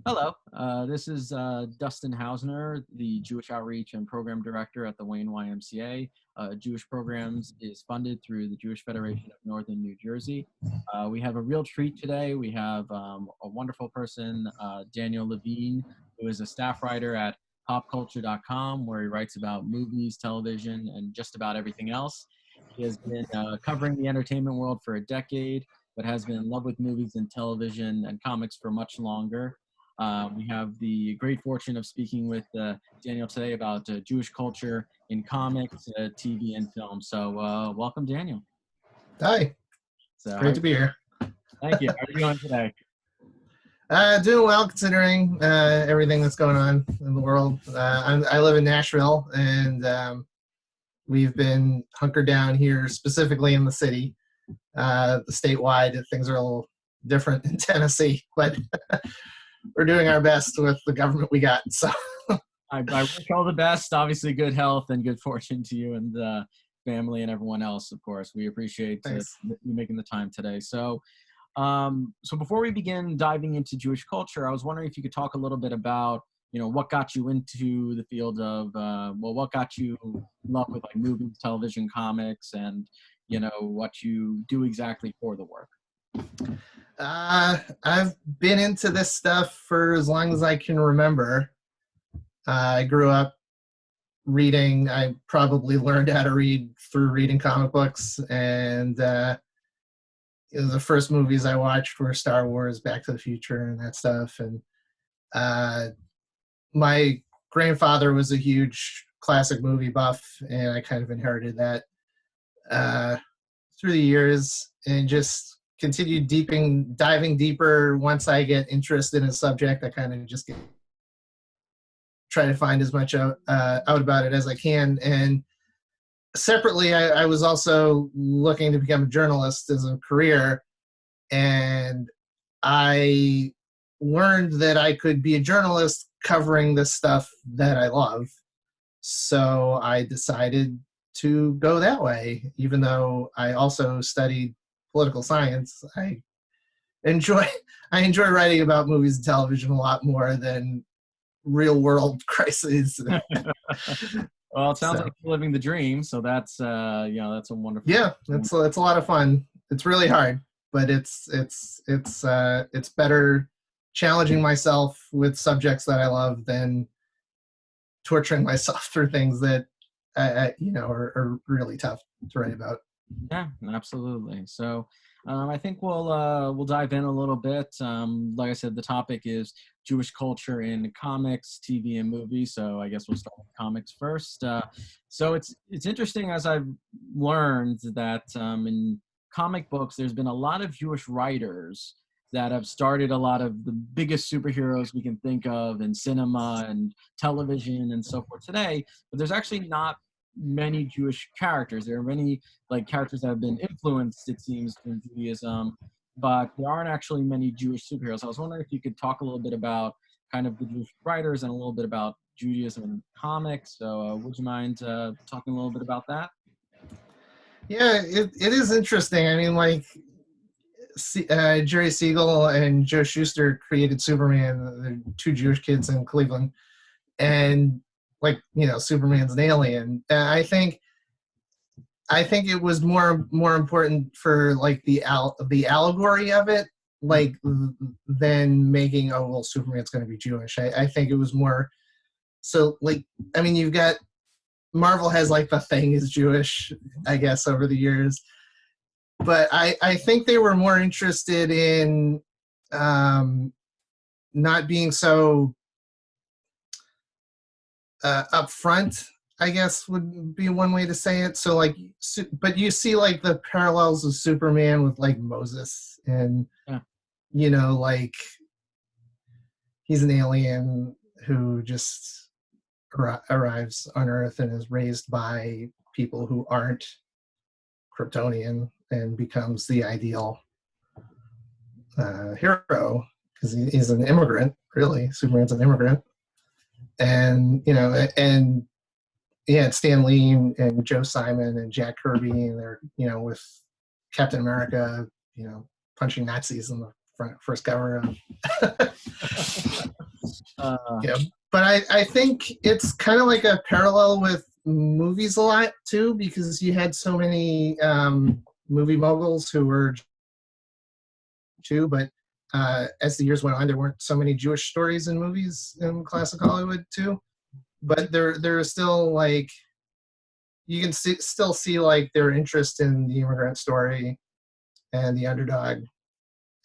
Hello, this is Dustin Hausner, the Jewish Outreach and Program Director at the Wayne YMCA. Jewish Programs is funded through the Jewish Federation of Northern New Jersey. We have a real treat today. We have a wonderful person, Daniel Levine, who is a staff writer at popculture.com, where he writes about movies, television, and just about everything else. He has been covering the entertainment world for a decade, but has been in love with movies and television and comics for much longer. We have the great fortune of speaking with Daniel today about Jewish culture in comics, TV, and film. So, welcome, Daniel. Hi, it's So, great to be here. thank you. How are you doing today? Doing well considering everything that's going on in the world. I live in Nashville, and we've been hunkered down here, specifically in the city. Statewide, things are a little different in Tennessee, but we're doing our best with the government we got. So, I wish all the best. Obviously, good health and good fortune to you and family and everyone else. Of course, we appreciate you making the time today. So before we begin diving into Jewish culture, I was wondering if you could talk a little bit about, what got you into the field of, what got you in love with like movies, television, comics, and, what you do exactly for the work. I've been into this stuff for as long as I can remember. I grew up reading. I probably learned how to read through reading comic books, and the first movies I watched were Star Wars, Back to the Future, and that stuff. And my grandfather was a huge classic movie buff, and I kind of inherited that through the years, and just continued diving deeper. Once I get interested in a subject, I kind of just try to find as much out about it as I can. And separately, I was also looking to become a journalist as a career, and I learned that I could be a journalist covering this stuff that I love. So I decided to go that way, even though I also studied political science. I enjoy writing about movies and television a lot more than real world crises. Well, it sounds like you're living the dream. So that's that's a wonderful. Yeah, it's a lot of fun. It's really hard, but it's better challenging myself with subjects that I love than torturing myself through things that are really tough to write about. Yeah, absolutely. So I think we'll dive in a little bit. Like I said, the topic is Jewish culture in comics, TV, and movies. So I guess we'll start with comics first. So it's interesting, as I've learned, that in comic books, there's been a lot of Jewish writers that have started a lot of the biggest superheroes we can think of in cinema and television and so forth today. But there's actually not many Jewish characters. There are many characters that have been influenced, it seems, from Judaism, but there aren't actually many Jewish superheroes. I was wondering if you could talk a little bit about kind of the Jewish writers and a little bit about Judaism and comics. So would you mind talking a little bit about that? Yeah, it is interesting. I mean, Jerry Siegel and Joe Shuster created Superman. They're two Jewish kids in Cleveland, and Superman's an alien. I think it was more important for the allegory of it, than making, oh well, Superman's going to be Jewish. I think it was more so you've got Marvel has the Thing is Jewish, I guess, over the years. But I think they were more interested in not being so upfront, I guess would be one way to say it. So but you see the parallels of Superman with Moses, and he's an alien who just arrives on Earth and is raised by people who aren't Kryptonian, and becomes the ideal hero because he's an immigrant. Really, Superman's an immigrant, and Stan Lee and Joe Simon and Jack Kirby, and they're with Captain America, punching Nazis in the first cover of. Uh, Yeah, but I think it's kind of like a parallel with movies a lot too, because you had so many movie moguls who were too, but as the years went on, there weren't so many Jewish stories in movies in classic Hollywood too. But there are still like you can still see like their interest in the immigrant story and the underdog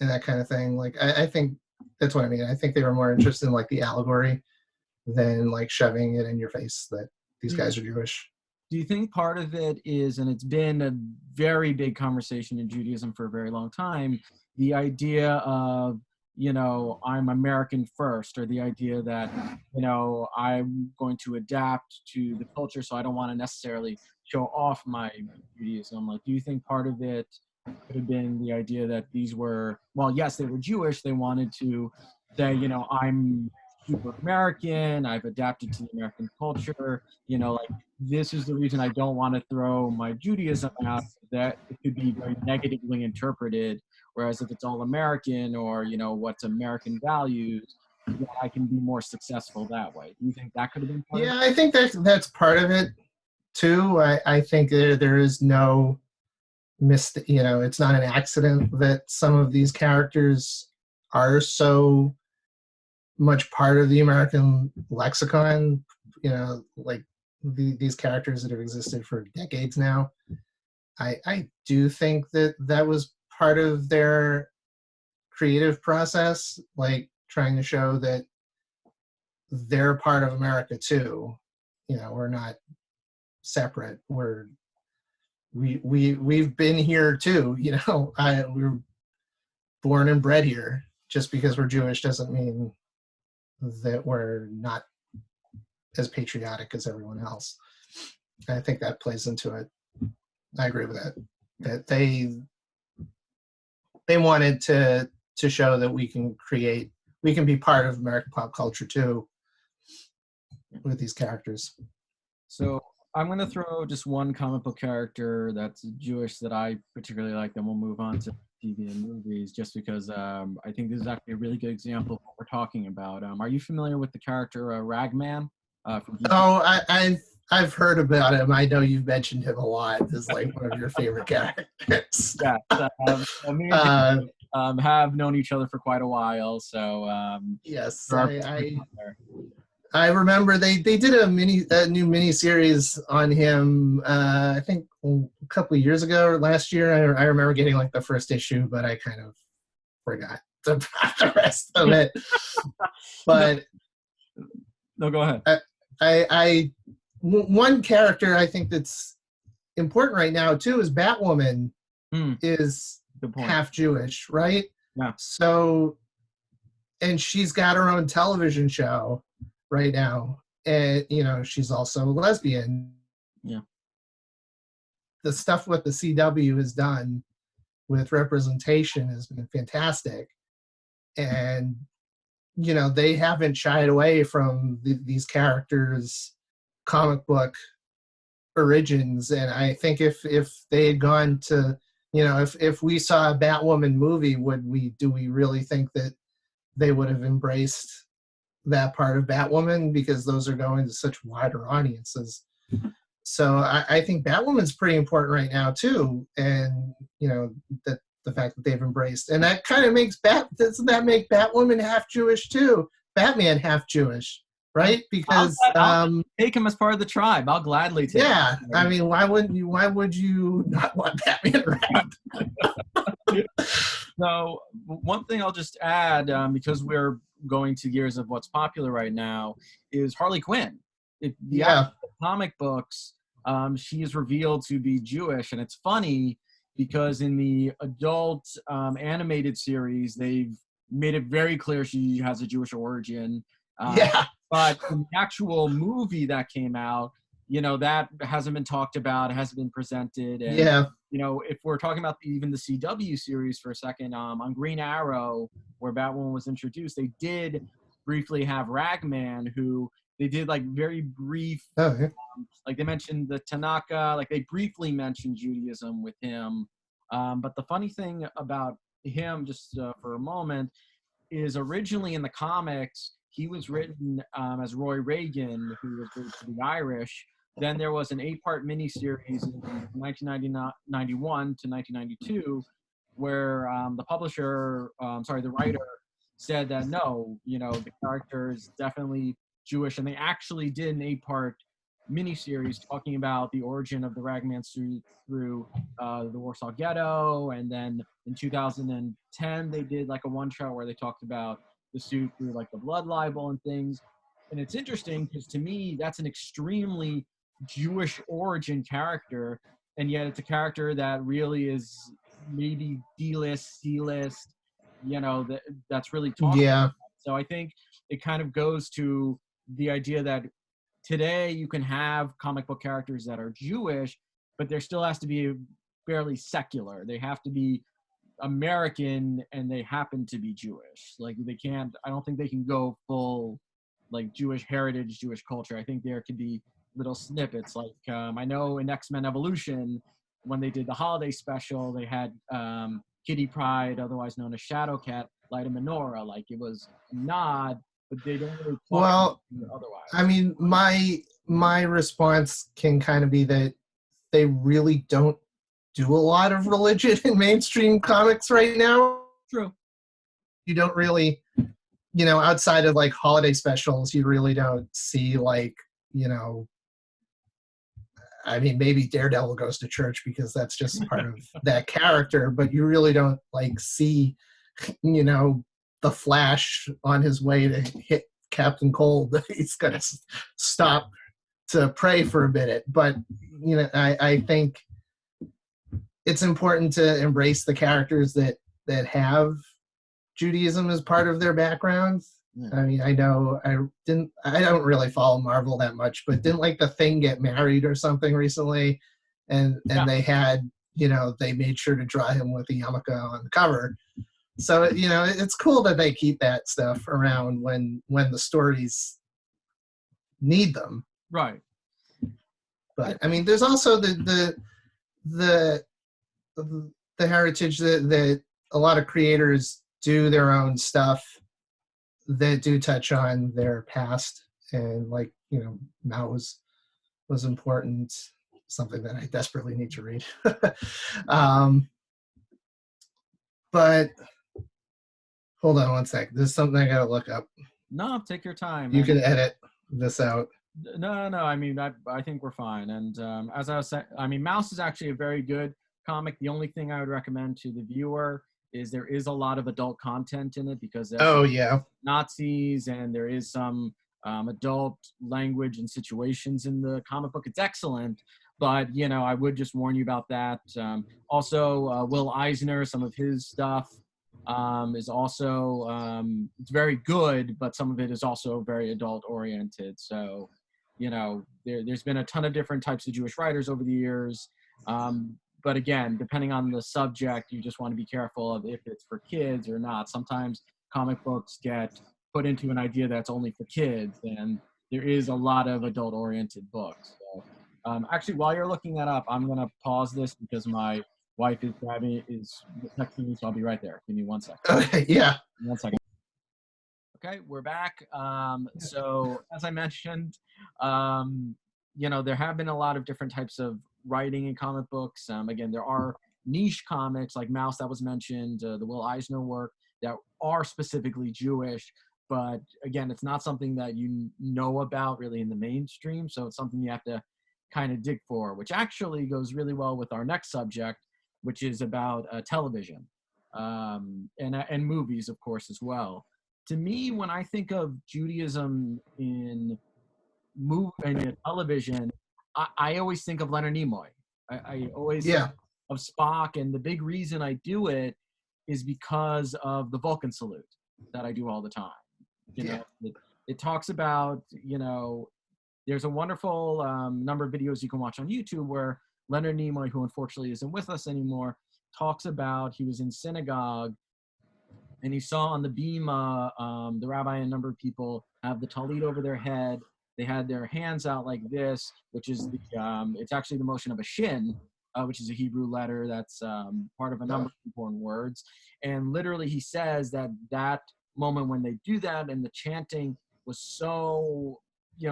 and that kind of thing. Like I think that's what I mean. I think they were more interested in like the allegory than like shoving it in your face that these guys are Jewish. Do you think part of it is, and it's been a very big conversation in Judaism for a very long time, the idea of, I'm American first, or the idea that, I'm going to adapt to the culture, so I don't want to necessarily show off my Judaism. Like, do you think part of it could have been the idea that these were, well, yes, they were Jewish, they wanted to say, I'm super American, I've adapted to the American culture, like, this is the reason I don't want to throw my Judaism out, that it could be very negatively interpreted. Whereas if it's all American, or, what's American values, I can be more successful that way. Do you think that could have been part of it? Yeah, I think that's part of it too. I think there is no it's not an accident that some of these characters are so much part of the American lexicon, like these characters that have existed for decades now. I do think that was part of their creative process, like trying to show that they're part of America too. We're not separate. We've been here too. We're born and bred here. Just because we're Jewish doesn't mean that we're not as patriotic as everyone else. I think that plays into it. I agree with that. That they wanted to show that we can be part of American pop culture too with these characters. So I'm going to throw just one comic book character that's Jewish that I particularly like, then we'll move on to TV and movies, just because I think this is actually a really good example of what we're talking about. Are you familiar with the character Ragman? From DC? Oh, I've heard about him. I know you've mentioned him a lot as like one of your favorite characters. Yeah, me and him, have known each other for quite a while, so yes, I remember they did a new mini series on him. I think a couple of years ago or last year. I remember getting like the first issue, but I kind of forgot about the rest of it. But no, go ahead. One character I think that's important right now too is Batwoman is half Jewish, right? Yeah. So, and she's got her own television show right now, and she's also a lesbian. Yeah. The stuff what the CW has done with representation has been fantastic, and they haven't shied away from these characters' comic book origins. And I think if they had gone to, if we saw a Batwoman movie, do we really think that they would have embraced that part of Batwoman, because those are going to such wider audiences? So I think Batwoman's pretty important right now too, and that the fact that they've embraced, and that kind of makes doesn't that make Batwoman half Jewish too? Batman half Jewish, right? Because I'll take him as part of the tribe. I'll gladly take him. Yeah, I mean, why would you not want Batman around? So one thing I'll just add, because we're going to years of what's popular right now, is Harley Quinn. Comic books, she is revealed to be Jewish, and it's funny because in the adult animated series, they've made it very clear she has a Jewish origin. But in the actual movie that came out, that hasn't been talked about, it hasn't been presented. And, if we're talking about even the CW series for a second, on Green Arrow, where Batwoman was introduced, they did briefly have Ragman, who they did like very brief, like they mentioned the Tanaka, like they briefly mentioned Judaism with him. But the funny thing about him just for a moment, is originally in the comics, he was written as Roy Reagan, who was believed to be Irish. Then there was an 8-part miniseries in 1991 to 1992 where the writer said that no, the character is definitely Jewish, and they actually did an 8-part miniseries talking about the origin of the Ragman suit through the Warsaw Ghetto, and then in 2010 they did like a one-shot where they talked about the suit through like the blood libel and things. And it's interesting because to me that's an extremely Jewish origin character, and yet it's a character that really is maybe D-list, C-list, that's really talked Yeah. about. So I think it kind of goes to the idea that today you can have comic book characters that are Jewish, but there still has to be fairly secular. They have to be American and they happen to be Jewish. Like I don't think they can go full like Jewish heritage, Jewish culture. I think there could be little snippets. Like I know in X-Men Evolution, when they did the holiday special, they had Kitty Pryde, otherwise known as Shadowcat, light a menorah. Like it was a nod, but they don't really talk Well, otherwise. I mean, my response can kind of be that they really don't do a lot of religion in mainstream comics right now. True. You don't really, outside of like holiday specials, you really don't see like, I mean, maybe Daredevil goes to church because that's just part of that character, but you really don't like see, the Flash on his way to hit Captain Cold. He's going to stop to pray for a minute. But, I think it's important to embrace the characters that have Judaism as part of their background. Yeah. I mean, I don't really follow Marvel that much, but didn't like the Thing get married or something recently? And they had, they made sure to draw him with a yarmulke on the cover. So, it's cool that they keep that stuff around when the stories need them. Right. But I mean, there's also the heritage that a lot of creators do their own stuff that do touch on their past, and like Mao was important, something that I desperately need to read. But hold on one sec. There's something I gotta look up. No, take your time. You can edit this out. No. I mean, I think we're fine. And as I was saying, I mean, Mouse is actually a very good comic. The only thing I would recommend to the viewer is there is a lot of adult content in it because there's Nazis and there is some adult language and situations in the comic book. It's excellent, but I would just warn you about that. Also, Will Eisner, some of his stuff is also it's very good, but some of it is also very adult oriented. So there's been a ton of different types of Jewish writers over the years. But again, depending on the subject, you just want to be careful of if it's for kids or not. Sometimes comic books get put into an idea that's only for kids, and there is a lot of adult-oriented books. So, actually, while you're looking that up, I'm going to pause this because my wife is texting me, so I'll be right there. Give me 1 second. Okay, yeah. 1 second. Okay, we're back. So as I mentioned, there have been a lot of different types of writing in comic books. Again, there are niche comics like Mouse that was mentioned, the Will Eisner work that are specifically Jewish. But again, it's not something that you know about really in the mainstream. So it's something you have to kind of dig for, which actually goes really well with our next subject, which is about television and movies, of course, as well. To me, when I think of Judaism in television, I always think of Leonard Nimoy. I always think of Spock, and the big reason I do it is because of the Vulcan salute that I do all the time. It talks about, there's a wonderful number of videos you can watch on YouTube where Leonard Nimoy, who unfortunately isn't with us anymore, talks about he was in synagogue and he saw on the bima the rabbi and a number of people have the talit over their head. They had their hands out like this, which is it's actually the motion of a shin. which is a Hebrew letter that's part of a number of important words. And literally, he says that moment when they do that and the chanting was so,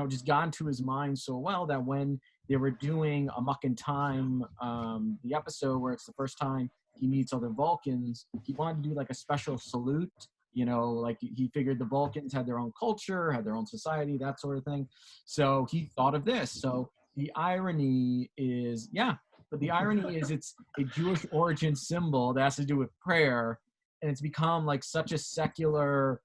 just got into his mind so well that when they were doing A Muck in Time, the episode where it's the first time he meets other Vulcans, he wanted to do like a special salute. Like he figured the Vulcans had their own culture, had their own society, that sort of thing. So he thought of this. So the irony is, it's a Jewish origin symbol that has to do with prayer, and it's become like such a secular,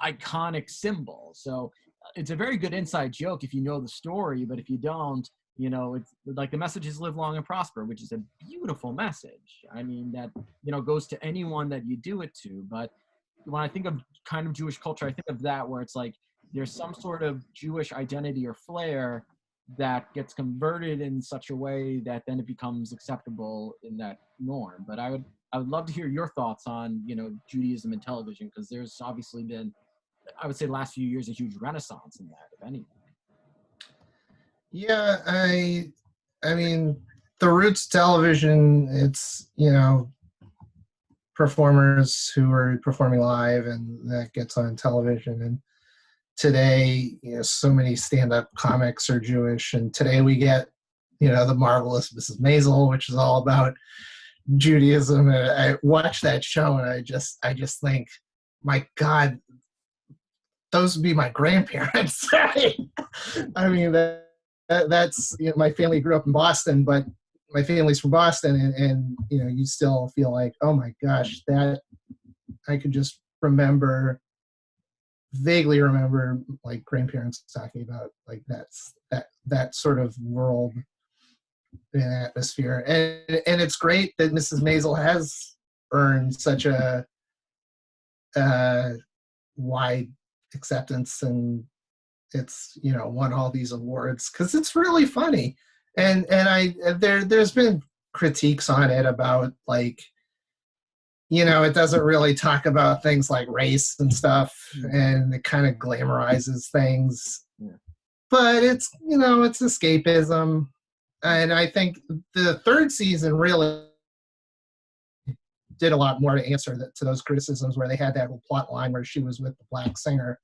iconic symbol. So it's a very good inside joke if you know the story, but if you don't, it's like the message is live long and prosper, which is a beautiful message. I mean, that, goes to anyone that you do it to. But when I think of kind of Jewish culture, I think of that where it's like there's some sort of Jewish identity or flair that gets converted in such a way that then it becomes acceptable in that norm. But I would love to hear your thoughts on, Judaism and television, because there's obviously been, I would say, the last few years, a huge renaissance in that, if anything. Yeah, I mean, the roots of television, it's, performers who are performing live, and that gets on television. And today, so many stand-up comics are Jewish, and today we get, the marvelous Mrs. Maisel, which is all about Judaism. And I watch that show, and I just think, my God, those would be my grandparents. Right? I mean, that's, my family grew up in Boston, but my family's from Boston, and you still feel like, oh my gosh, that I could just vaguely remember like grandparents talking about, like that sort of world and atmosphere. And it's great that Mrs. Maisel has earned such a wide acceptance, and it's won all these awards because it's really funny. And there's been critiques on it about, like, it doesn't really talk about things like race and stuff, and it kind of glamorizes things. Yeah. But it's it's escapism, and I think the third season really did a lot more to answer to those criticisms, where they had that whole plot line where she was with the black singer.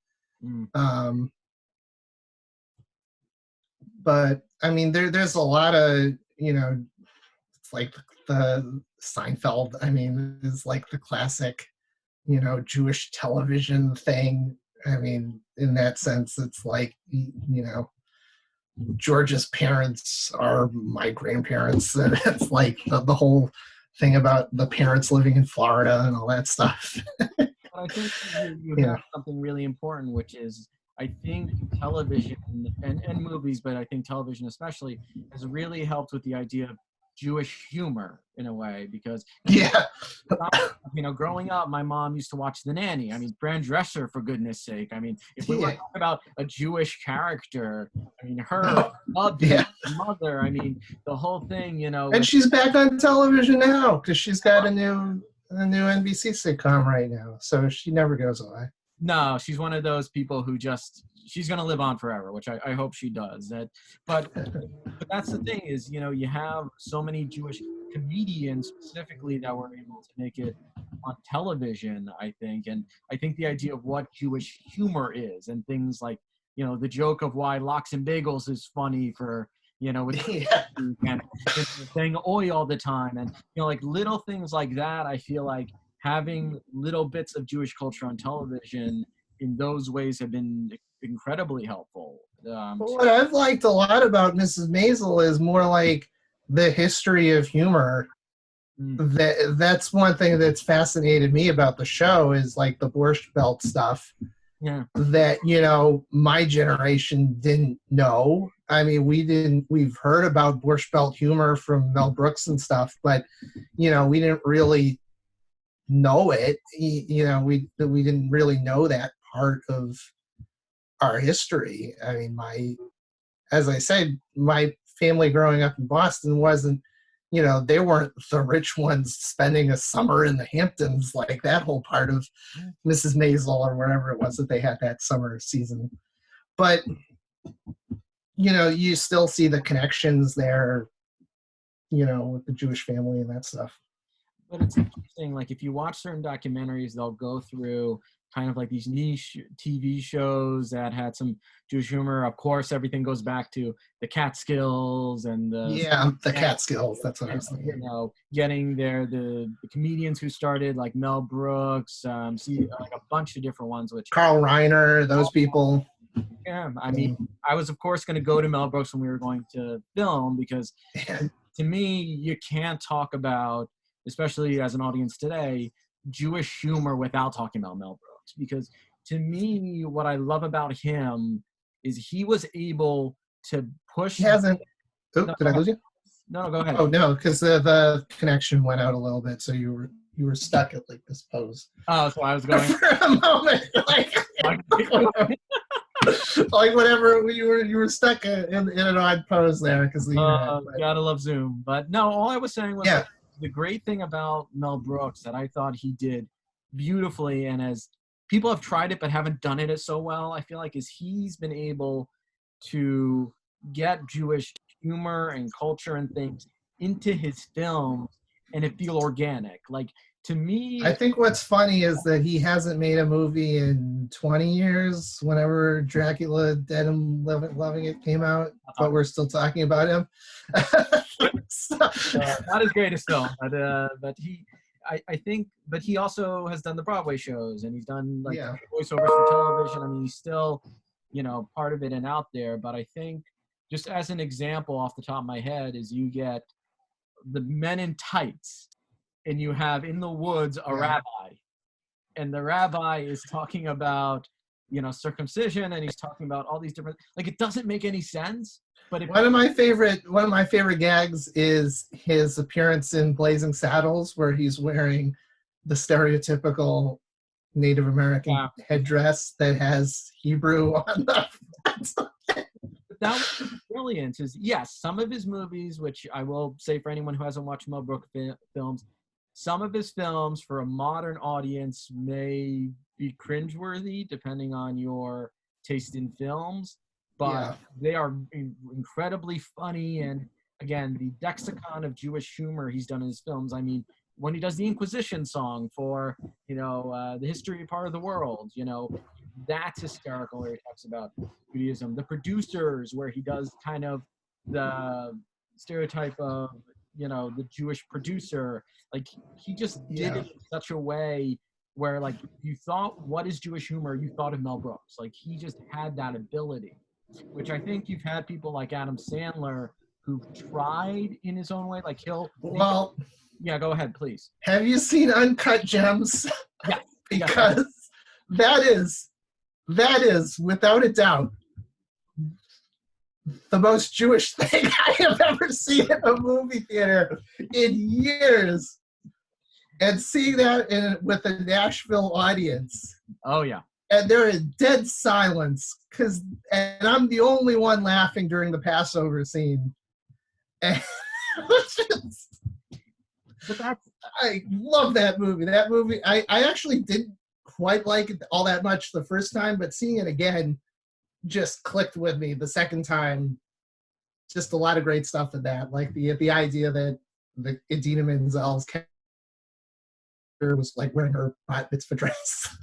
But I mean, there's a lot of, it's like the Seinfeld, I mean, is like the classic, Jewish television thing. I mean, in that sense, it's like, George's parents are my grandparents. And it's like the whole thing about the parents living in Florida and all that stuff. But I think you have something really important, which is, I think television and movies, but I think television especially, has really helped with the idea of Jewish humor in a way, because growing up, my mom used to watch The Nanny. I mean, Fran Drescher, for goodness sake. I mean, if we were talking about a Jewish character, I mean, her mother, I mean, the whole thing, And she's back on television now because she's got a new NBC sitcom right now, so she never goes away. No, she's one of those people who she's going to live on forever, which I hope she does. But that's the thing is, you have so many Jewish comedians specifically that were able to make it on television, I think. And I think the idea of what Jewish humor is, and things like, the joke of why lox and bagels is funny for, with and saying oi all the time. And, like little things like that, I feel like having little bits of Jewish culture on television in those ways have been incredibly helpful. What I've liked a lot about Mrs. Maisel is more like the history of humor. That's one thing that's fascinated me about the show, is like the Borscht Belt stuff. Yeah. That, my generation didn't know. I mean, we've heard about Borscht Belt humor from Mel Brooks and stuff, but, we didn't really know it. We didn't really know that part of our history. I mean, as I said, my family growing up in Boston wasn't, they weren't the rich ones spending a summer in the Hamptons, like that whole part of Mrs. Maisel or wherever it was that they had that summer season. But, you still see the connections there with the Jewish family and that stuff. But it's interesting, like if you watch certain documentaries, they'll go through kind of like these niche TV shows that had some Jewish humor. Of course, everything goes back to the Catskills and the Catskills. That's what I was thinking. Getting there, the comedians who started, like Mel Brooks, like a bunch of different ones. Which Carl Reiner, those people. Yeah, I mean, I was of course going to go to Mel Brooks when we were going to film because to me, you can't talk about, especially as an audience today, Jewish humor without talking about Mel Brooks. Because to me, what I love about him is he was able to push. He hasn't. Did I lose you? No, go ahead. Oh no, because the connection went out a little bit, so you were stuck at like this pose. Oh, so I was going for a moment, like whatever you were stuck in an odd pose there because gotta love Zoom. But no, all I was saying was the great thing about Mel Brooks that I thought he did beautifully, and as people have tried it but haven't done it so well, I feel like is he's been able to get Jewish humor and culture and things into his films and it feel organic. Like to me, I think what's funny is that he hasn't made a movie in 20 years. Whenever Dracula Dead and Loving It came out, but we're still talking about him. Not his greatest film, but I think, but he also has done the Broadway shows and he's done like voiceovers for television. I mean, he's still, part of it and out there. But I think, just as an example off the top of my head, is you get the Men in Tights, and you have in the woods a rabbi, and the rabbi is talking about, circumcision, and he's talking about all these different, like it doesn't make any sense. But one of my favorite gags is his appearance in Blazing Saddles, where he's wearing the stereotypical Native American headdress that has Hebrew on the front. That was brilliant. Is yes, some of his movies, which I will say for anyone who hasn't watched Mel Brooks films, some of his films for a modern audience may be cringeworthy depending on your taste in films, but they are incredibly funny. And again, the lexicon of Jewish humor he's done in his films. I mean, when he does the Inquisition song for, the history part of the world, that's hysterical where he talks about Judaism. The Producers, where he does kind of the stereotype of, the Jewish producer. Like, he just did it in such a way where, like, you thought, what is Jewish humor? You thought of Mel Brooks. Like, he just had that ability, which I think you've had people like Adam Sandler who've tried in his own way. Like, go ahead, please. Have you seen Uncut Gems? Yeah. Because that is, without a doubt, the most Jewish thing I have ever seen in a movie theater in years. And seeing that with a Nashville audience. Oh, yeah. And they're in dead silence, and I'm the only one laughing during the Passover scene. And I love that movie. That movie, I actually didn't quite like it all that much the first time, but seeing it again just clicked with me the second time. Just a lot of great stuff in that. Like the idea that the Idina Menzel's character was like wearing her bat mitzvah dress.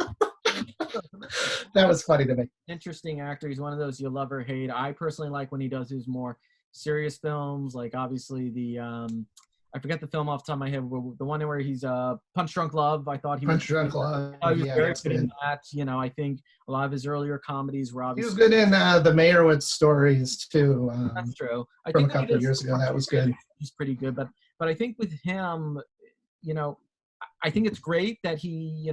That was funny to me. Interesting actor. He's one of those you love or hate. I personally like when he does his more serious films, like obviously the I forget the film off the top of my head, the one where he's Punch Drunk Love. I thought he was very good in that. I think a lot of his earlier comedies were obviously. He was good in the Meyerowitz stories too. That's true. I think a couple of years ago, that was good. He's pretty good, but I think with him, I think it's great that he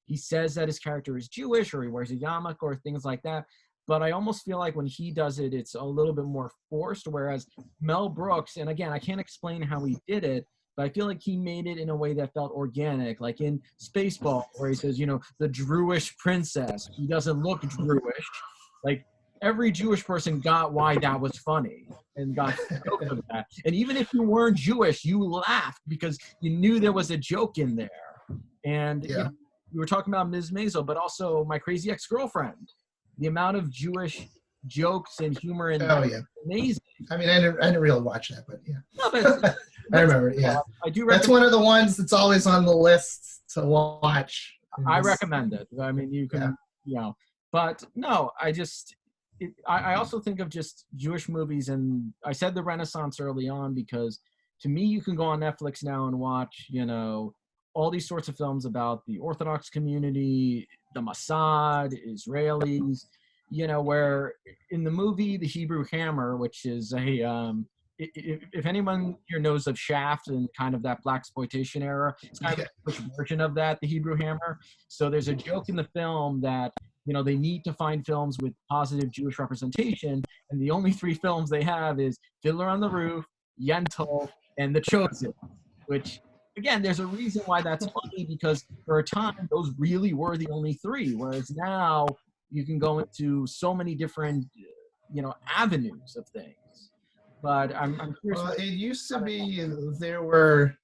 he says that his character is Jewish or he wears a yarmulke or things like that. But I almost feel like when he does it, it's a little bit more forced. Whereas Mel Brooks, and again, I can't explain how he did it, but I feel like he made it in a way that felt organic. Like in Spaceball, where he says, the Jewish princess. He doesn't look Jewish. Like every Jewish person got why that was funny and got jokes of that. And even if you weren't Jewish, you laughed because you knew there was a joke in there. And we were talking about Ms. Maisel, but also My Crazy Ex-Girlfriend. The amount of Jewish jokes and humor in that is amazing. I mean, I didn't really watch that, but yeah. No, but I remember, yeah. I do That's recommend. one of the ones that's always on the list to watch. I recommend it. I mean, you Yeah. can, but no, I also think of just Jewish movies, and I said the Renaissance early on because to me, you can go on Netflix now and watch, all these sorts of films about the Orthodox community, the Mossad, Israelis, where in the movie The Hebrew Hammer, which is if anyone here knows of Shaft and kind of that blaxploitation era, it's kind of a Jewish version of that, The Hebrew Hammer. So there's a joke in the film that they need to find films with positive Jewish representation, and the only three films they have is Fiddler on the Roof, Yentl, and The Chosen, which, again, there's a reason why that's funny, because for a time, those really were the only three, whereas now you can go into so many different, avenues of things. But I'm curious. Well, it used to be there were,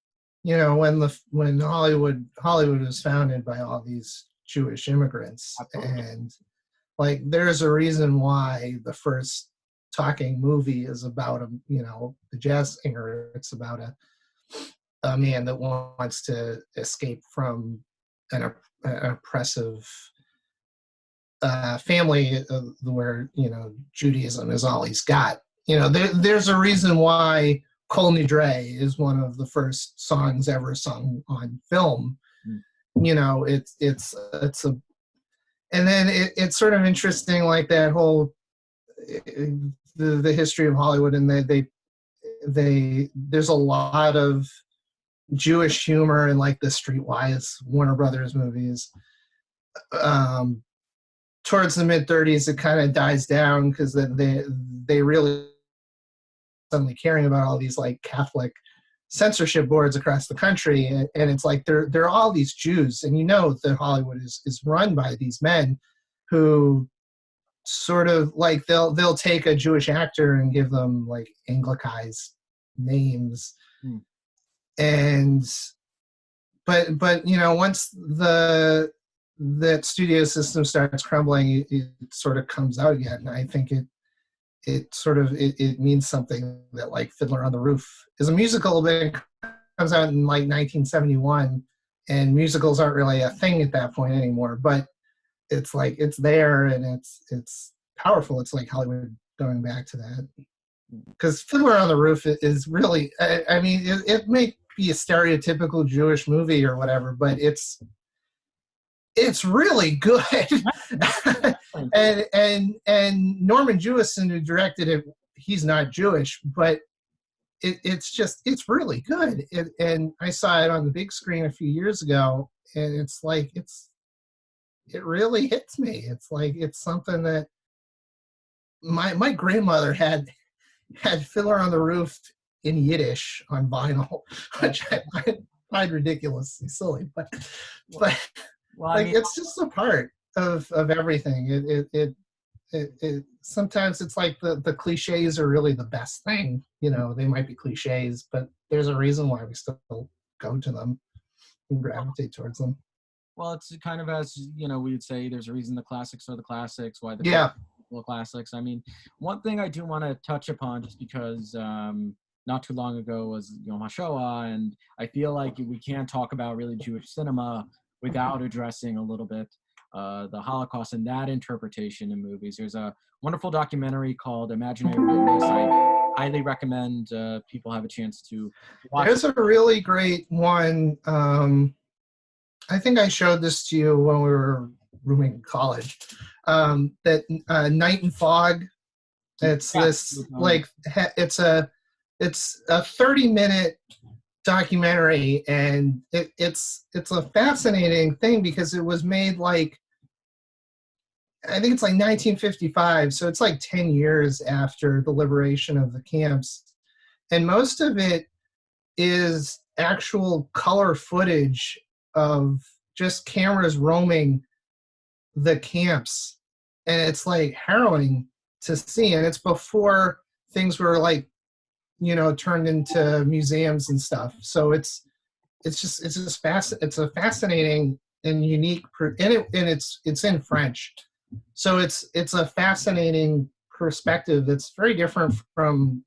when Hollywood was founded by all these Jewish immigrants, Absolutely. and like there's a reason why the first talking movie is about the jazz singer. It's about a man that wants to escape from an oppressive family where Judaism is all he's got. There's a reason why Kol Nidre is one of the first songs ever sung on film. It's a, and then it's sort of interesting, like that whole the history of Hollywood, and they there's a lot of Jewish humor in like the Streetwise Warner Brothers movies. Towards the mid 30s, it kind of dies down because they really suddenly caring about all these like Catholic censorship boards across the country, and it's like there are all these Jews, and that Hollywood is run by these men who sort of like they'll take a Jewish actor and give them like Anglicized names, and but once that studio system starts crumbling, it sort of comes out again. I think it means something that like Fiddler on the Roof is a musical that comes out in like 1971, and musicals aren't really a thing at that point anymore, but it's like it's there and it's powerful. It's like Hollywood going back to that, because Fiddler on the Roof is really, I mean, it may be a stereotypical Jewish movie or whatever, but it's really good. and Norman Jewison, who directed it, he's not Jewish, but it's really good. And I saw it on the big screen a few years ago, and it's like it really hits me. It's like it's something that my grandmother had Fiddler on the Roof in Yiddish on vinyl, which I find ridiculously silly, but Well, like it's just a part of everything. It sometimes it's like the cliches are really the best thing. They might be cliches, but there's a reason why we still go to them and gravitate towards them. Well, it's kind of as we would say, there's a reason the classics are the classics. Why the classics? I mean, one thing I do want to touch upon, just because not too long ago was Yom HaShoah, and I feel like we can't talk about really Jewish cinema without addressing a little bit the Holocaust and that interpretation in movies. There's a wonderful documentary called Imaginary Witness. I highly recommend people have a chance to watch. There's a really great one. I think I showed this to you when we were rooming in college. That Night and Fog. It's this like it's a 30-minute documentary, and it's a fascinating thing because it was made like, I think it's like 1955, so it's like 10 years after the liberation of the camps, and most of it is actual color footage of just cameras roaming the camps, and it's like harrowing to see, and it's before things were like turned into museums and stuff. So it's a fascinating and unique, and it's in French. So it's a fascinating perspective that's very different from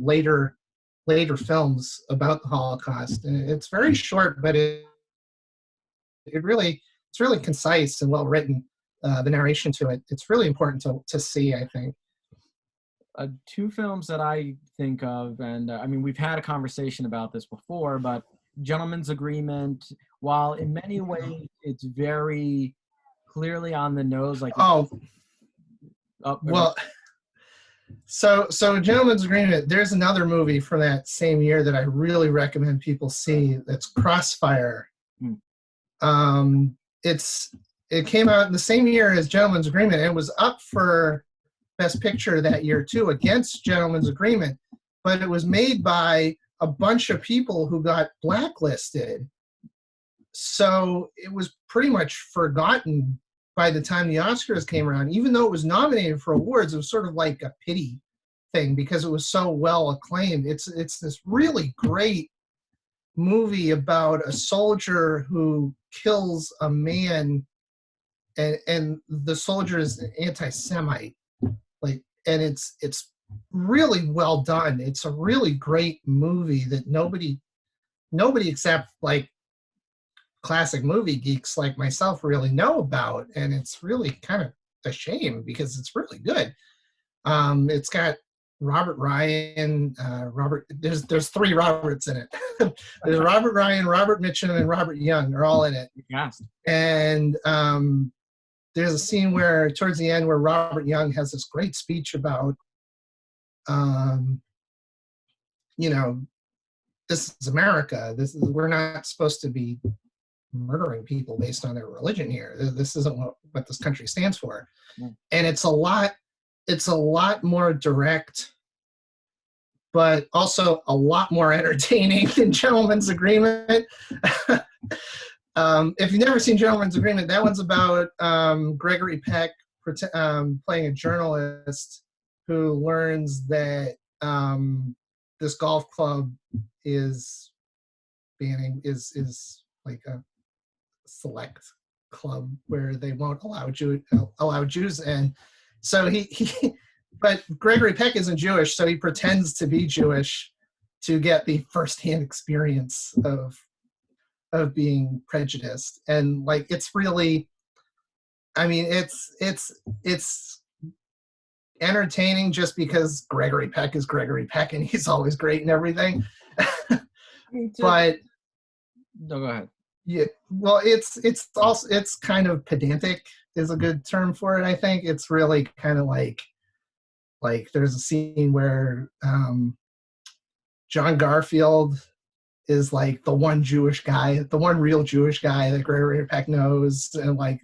later films about the Holocaust. And it's very short, but it's really concise and well written. The narration to it, it's really important to see, I think. Two films that I think of, and I mean, we've had a conversation about this before, but Gentleman's Agreement, while in many ways it's very clearly on the nose, like well, so Gentleman's Agreement. There's another movie from that same year that I really recommend people see. That's Crossfire. It came out in the same year as Gentleman's Agreement. It was up for Best Picture that year too, against Gentleman's Agreement, but it was made by a bunch of people who got blacklisted. So it was pretty much forgotten by the time the Oscars came around. Even though it was nominated for awards, it was sort of like a pity thing because it was so well acclaimed. It's this really great movie about a soldier who kills a man, and the soldier is an anti-Semite. And it's really well done. It's a really great movie that nobody except like classic movie geeks like myself really know about, and it's really kind of a shame because it's really good. It's got Robert Ryan, there's three Roberts in it. There's Robert Ryan, Robert Mitchum, and Robert Young. They're all in it. Yes. And there's a scene where towards the end where Robert Young has this great speech about, this is America. We're not supposed to be murdering people based on their religion here. This isn't what this country stands for. And it's a lot more direct, but also a lot more entertaining than Gentleman's Agreement. If you've never seen Gentleman's Agreement, that one's about Gregory Peck playing a journalist who learns that this golf club is like a select club where they won't allow Jews in. So but Gregory Peck isn't Jewish, so he pretends to be Jewish to get the firsthand experience of being prejudiced. And like, it's really, I mean, it's entertaining just because Gregory Peck is Gregory Peck and he's always great and everything. But no, go ahead. Yeah, well, it's kind of pedantic is a good term for it. I think it's really kind of like there's a scene where John Garfield is like the one real Jewish guy that Gregory Peck knows, and like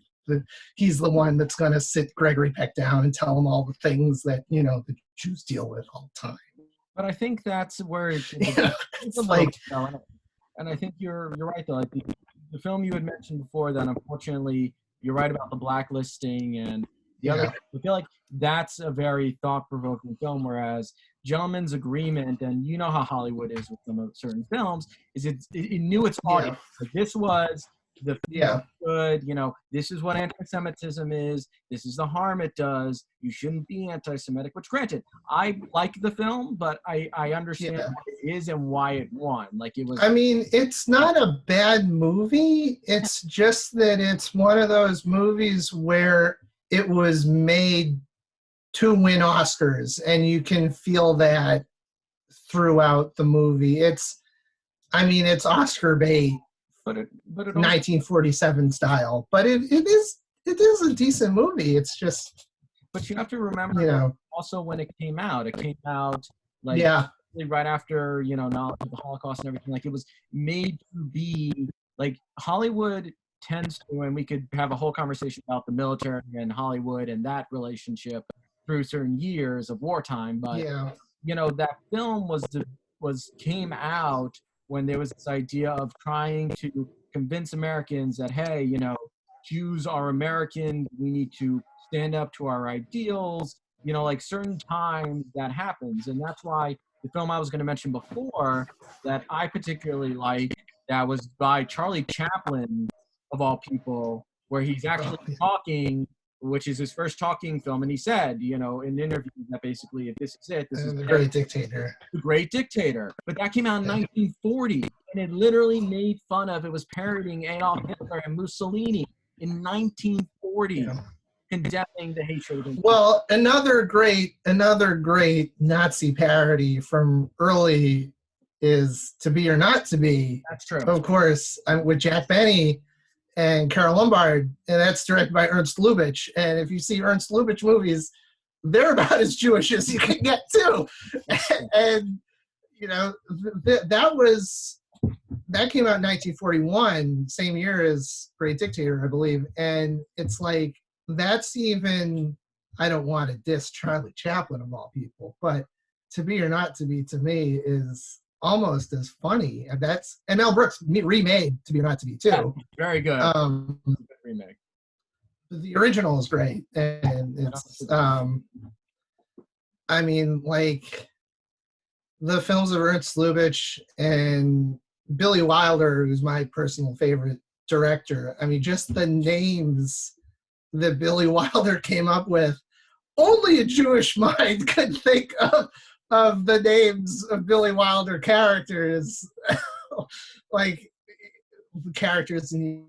he's the one that's going to sit Gregory Peck down and tell him all the things that the Jews deal with all the time. But I think that's where it's like, and I think you're right though. Like the film you had mentioned before, that unfortunately you're right about the blacklisting and the other. I feel like that's a very thought-provoking film, whereas Gentleman's Agreement, and you know how Hollywood is with some of certain films, is it knew its audience. Like this was the film good, this is what anti-Semitism is, this is the harm it does, you shouldn't be anti-Semitic, which granted, I like the film, but I understand what it is and why it won. Like it was, I mean, it's not a bad movie, it's just that it's one of those movies where it was made to win Oscars, and you can feel that throughout the movie. It's Oscar bait, but it 1947 style. But it is a decent movie. It's just. But you have to remember, also when it came out like right after knowledge of the Holocaust and everything. Like it was made to be like Hollywood tends to, and we could have a whole conversation about the military and Hollywood and that relationship through certain years of wartime, but that film came out when there was this idea of trying to convince Americans that, hey, Jews are American, we need to stand up to our ideals, like certain times that happens. And that's why the film I was going to mention before that I particularly like, that was by Charlie Chaplin, of all people, where he's actually talking which is his first talking film. And he said, you know, in interviews that basically, if this is it, this is The Great Dictator. The Great Dictator. But that came out in 1940, and it literally made fun of, it was parodying Adolf Hitler and Mussolini in 1940, condemning the hatred against. Well, another great Nazi parody from early is To Be or Not to Be. That's true. Of course, with Jack Benny and Carol Lombard, and that's directed by Ernst Lubitsch. And if you see Ernst Lubitsch movies, they're about as Jewish as you can get too. And you know, that came out in 1941, same year as Great Dictator, I believe. And it's like, that's even, I don't want to diss Charlie Chaplin of all people, but To Be or Not to Be, to me, is almost as funny. And Mel Brooks remade To Be or Not to Be too. Yeah, very good. Good remake. The original is great, and it's I mean, like, the films of Ernst Lubitsch and Billy Wilder, who's my personal favorite director. I mean, just the names that Billy Wilder came up with, only a Jewish mind could think of the names of Billy Wilder characters. Like, the characters in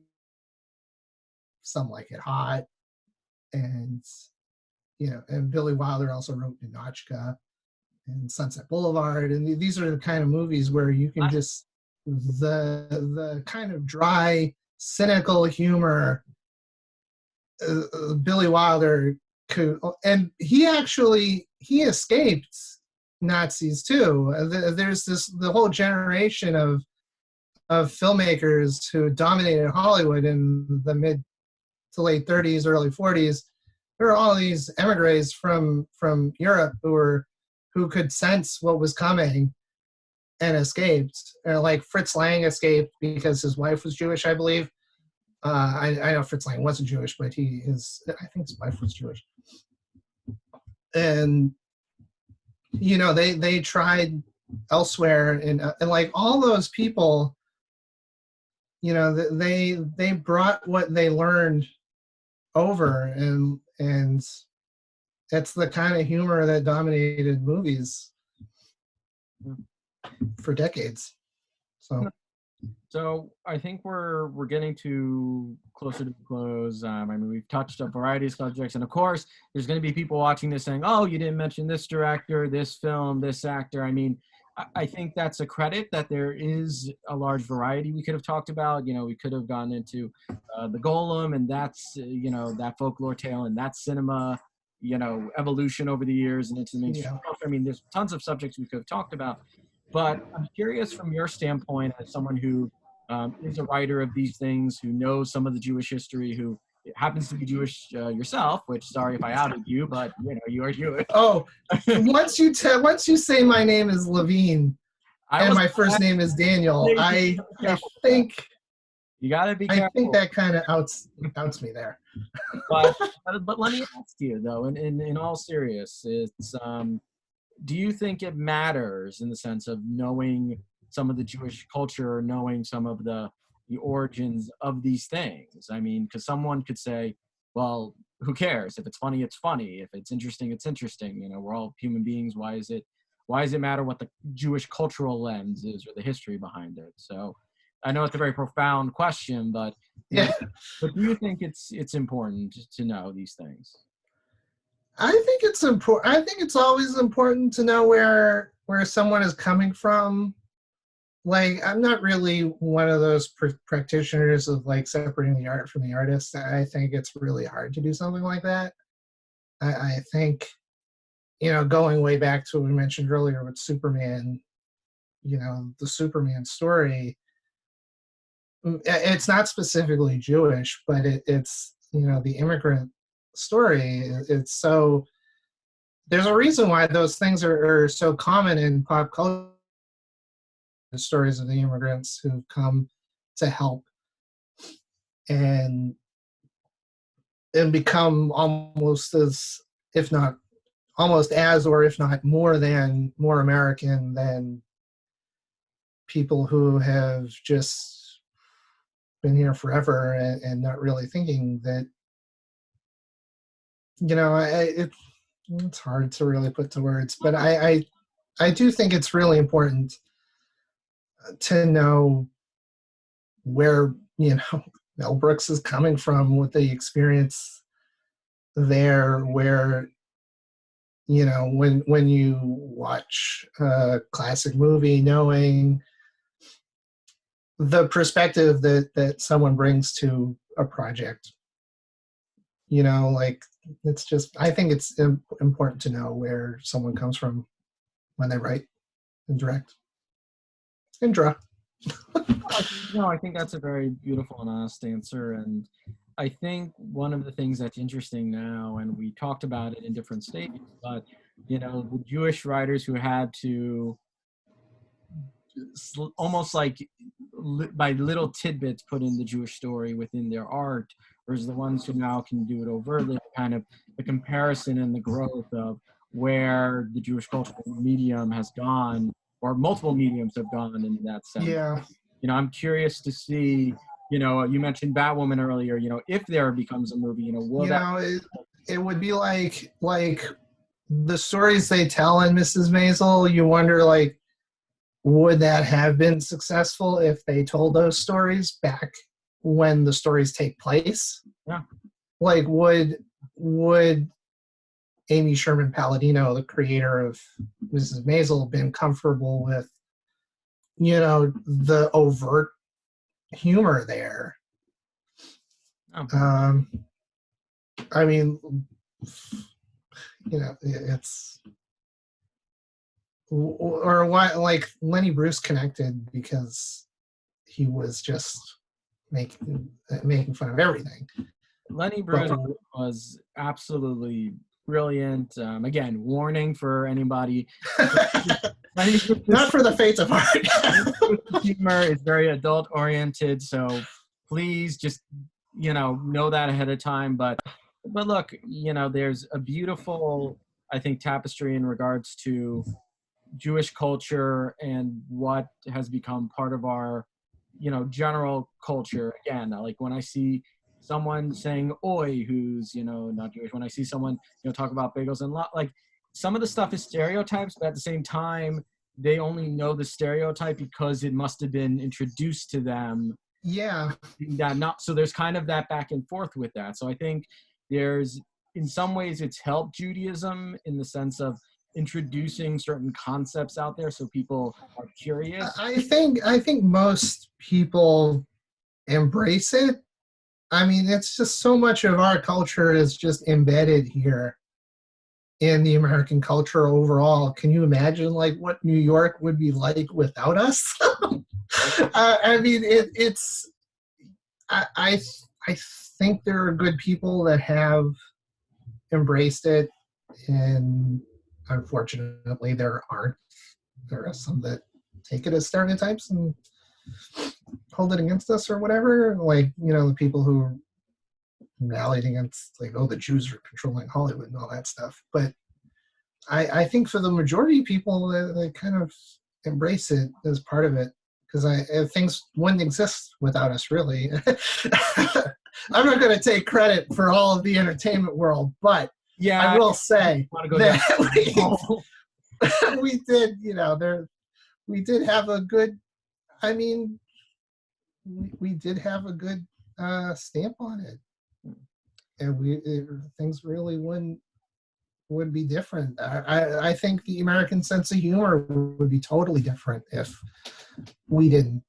Some Like It Hot, and you know, and Billy Wilder also wrote Ninotchka and Sunset Boulevard, and these are the kind of movies where you can just, the kind of dry, cynical humor Billy Wilder could, and he escaped Nazis too. There's the whole generation of filmmakers who dominated Hollywood in the mid to late 30s, early 40s. There were all these emigres from Europe who could sense what was coming and escaped. Like Fritz Lang escaped because his wife was Jewish, I believe. I know Fritz Lang wasn't Jewish, but I think his wife was Jewish. And you know, they tried elsewhere, and like all those people, you know, they brought what they learned over, and that's the kind of humor that dominated movies for decades. So I think we're getting to closer to the close. I mean, we've touched a variety of subjects, and of course, there's going to be people watching this saying, "Oh, you didn't mention this director, this film, this actor." I mean, I think that's a credit that there is a large variety we could have talked about. You know, we could have gone into the Golem, and that's you know, that folklore tale, and that cinema, you know, evolution over the years, and into the mainstream culture. I mean, there's tons of subjects we could have talked about. But I'm curious from your standpoint, as someone who is a writer of these things, who knows some of the Jewish history, who happens to be Jewish yourself, which, sorry if I outed you, but you know, you are Jewish. Oh, once you say my name is Levine and my first name is Daniel, I think you gotta be careful. I think that kind of outs me there. but let me ask you though, in all seriousness, it's do you think it matters in the sense of knowing some of the Jewish culture, or knowing some of the origins of these things? I mean, because someone could say, well, who cares? If it's funny, it's funny. If it's interesting, it's interesting. You know, we're all human beings. Why does it matter what the Jewish cultural lens is or the history behind it? So I know it's a very profound question, but yeah. But do you think it's important to know these things? I think it's important. I think it's always important to know where someone is coming from. Like, I'm not really one of those practitioners of like separating the art from the artist. I think it's really hard to do something like that. I think, you know, going way back to what we mentioned earlier with Superman, you know, the Superman story, it's not specifically Jewish, but it's, you know, the immigrant story. It's so, there's a reason why those things are so common in pop culture. The stories of the immigrants who've come to help and become almost as, if not almost as, or if not more American than people who have just been here forever and not really thinking that it's hard to really put to words, but I do think it's really important to know where, Mel Brooks is coming from with the experience there, where, when you watch a classic movie, knowing the perspective that someone brings to a project, like, it's just, I think it's important to know where someone comes from when they write and direct and draw. I think that's a very beautiful and honest answer. And I think one of the things that's interesting now, and we talked about it in different stages, but the Jewish writers who had to almost like by little tidbits put in the Jewish story within their art, versus the ones who now can do it overtly, kind of the comparison and the growth of where the Jewish cultural medium has gone, or multiple mediums have gone in that sense. Yeah. I'm curious to see, you mentioned Batwoman earlier, if there becomes a movie, it would be like the stories they tell in Mrs. Maisel, you wonder, like, would that have been successful if they told those stories back when the stories take place? Yeah. Like, would Amy Sherman Palladino, the creator of Mrs. Maisel, have been comfortable with, the overt humor there? Oh. I mean, it's, or why, like, Lenny Bruce connected because he was just making fun of everything. Lenny Bruce was absolutely brilliant. Again, warning for anybody. Not for the faint of heart. Humor is very adult oriented, so please just know that ahead of time. But look, there's a beautiful, I think, tapestry in regards to Jewish culture and what has become part of our general culture. Again, like when I see someone saying "oi" who's not Jewish, when I see someone talk about bagels and like, some of the stuff is stereotypes, but at the same time they only know the stereotype because it must have been introduced to them. Yeah. So there's kind of that back and forth with that. So I think there's, in some ways, it's helped Judaism in the sense of introducing certain concepts out there so people are curious. I think most people embrace it. I mean, it's just so much of our culture is just embedded here in the American culture overall. Can you imagine, like, what New York would be like without us? I mean, I think there are good people that have embraced it, and unfortunately there aren't. There are some that take it as stereotypes and hold it against us or whatever. Like, the people who rallied against, like, the Jews are controlling Hollywood and all that stuff. But I think for the majority of people, they kind of embrace it as part of it, because things wouldn't exist without us, really. I'm not going to take credit for all of the entertainment world, but yeah, I will say that we did, we did have a good, I mean, we did have a good stamp on it, and things really would be different. I think the American sense of humor would be totally different if we didn't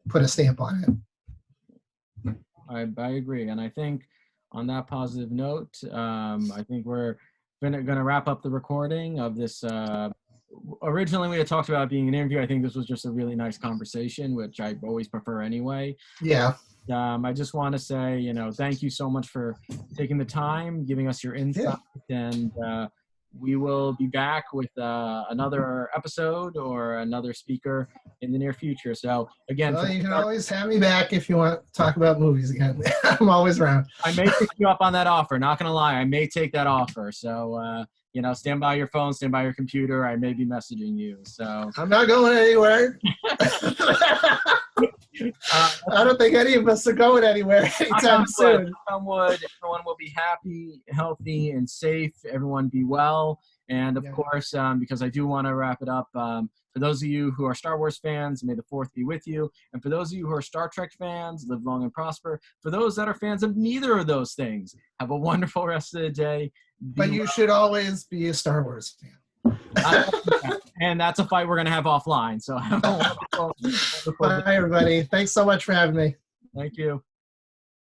put a stamp on it. I agree, and I think on that positive note, I think we're going to wrap up the recording of this. Originally, we had talked about being an interview. I think this was just a really nice conversation, which I always prefer anyway. Yeah. I just want to say, thank you so much for taking the time, giving us your insight, and we will be back with another episode or another speaker in the near future. So again, you can always have me back if you want to talk about movies again. I'm always around. I may take you up on that offer. Not going to lie, I may take that offer. So, stand by your phone, stand by your computer. I may be messaging you. So I'm not going anywhere. I don't think any of us are going anywhere anytime soon. Everyone will be happy, healthy, and safe. Everyone be well. And of course, because I do want to wrap it up, for those of you who are Star Wars fans, may the 4th be with you. And for those of you who are Star Trek fans, live long and prosper. For those that are fans of neither of those things, have a wonderful rest of the day. But you should always be a Star Wars fan. And that's a fight we're going to have offline. So have a wonderful Bye, everybody. Thanks so much for having me. Thank you.